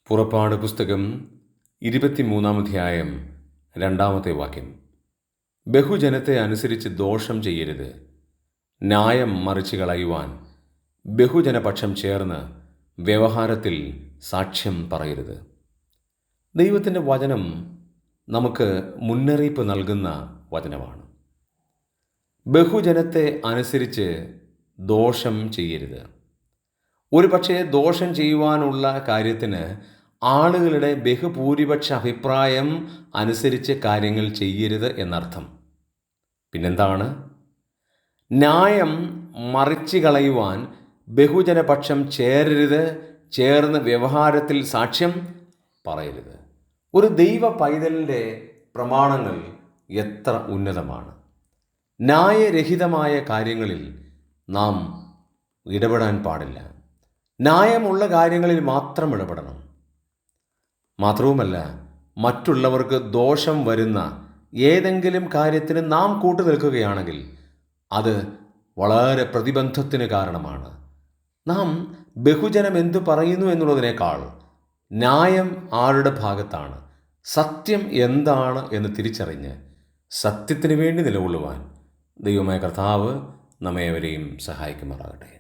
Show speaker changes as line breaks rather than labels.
പുറപ്പാട് പുസ്തകം 23 അധ്യായം 2 വാക്യം. ബഹുജനത്തെ അനുസരിച്ച് ദോഷം ചെയ്യരുത്, ന്യായം മറിച്ച് കളയുവാൻ ബഹുജനപക്ഷം ചേർന്ന് വ്യവഹാരത്തിൽ സാക്ഷ്യം പറയരുത്. ദൈവത്തിൻ്റെ വചനം നമുക്ക് മുന്നറിയിപ്പ് നൽകുന്ന വചനമാണ്. ബഹുജനത്തെ അനുസരിച്ച് ദോഷം ചെയ്യരുത്. ഒരു പക്ഷേ ദോഷം ചെയ്യുവാനുള്ള കാര്യത്തിന് ആളുകളുടെ ബഹുഭൂരിപക്ഷ അഭിപ്രായം അനുസരിച്ച് കാര്യങ്ങൾ ചെയ്യരുത് എന്നർത്ഥം. പിന്നെന്താണ്? ന്യായം മറിച്ച് കളയുവാൻ ബഹുജനപക്ഷം ചേരരുത്, ചേർന്ന് വ്യവഹാരത്തിൽ സാക്ഷ്യം പറയരുത്. ഒരു ദൈവ പൈതലിൻ്റെ പ്രമാണങ്ങൾ എത്ര ഉന്നതമാണ്! ന്യായരഹിതമായ കാര്യങ്ങളിൽ നാം ഇടപെടാൻ പാടില്ല. ന്യായമുള്ള കാര്യങ്ങളിൽ മാത്രം ഇടപെടണം. മാത്രവുമല്ല, മറ്റുള്ളവർക്ക് ദോഷം വരുന്ന ഏതെങ്കിലും കാര്യത്തിന് നാം കൂട്ടുനിൽക്കുകയാണെങ്കിൽ അത് വളരെ പ്രതിബന്ധത്തിന് കാരണമാണ്. നാം ബഹുജനം എന്തു പറയുന്നു എന്നുള്ളതിനേക്കാൾ ന്യായം ആരുടെ ഭാഗത്താണ്, സത്യം എന്താണ് എന്ന് തിരിച്ചറിഞ്ഞ് സത്യത്തിന് വേണ്ടി നിലകൊള്ളുവാൻ ദൈവമായ കർത്താവ് നമ്മേവരെയും സഹായിക്കുമാറാകട്ടെ.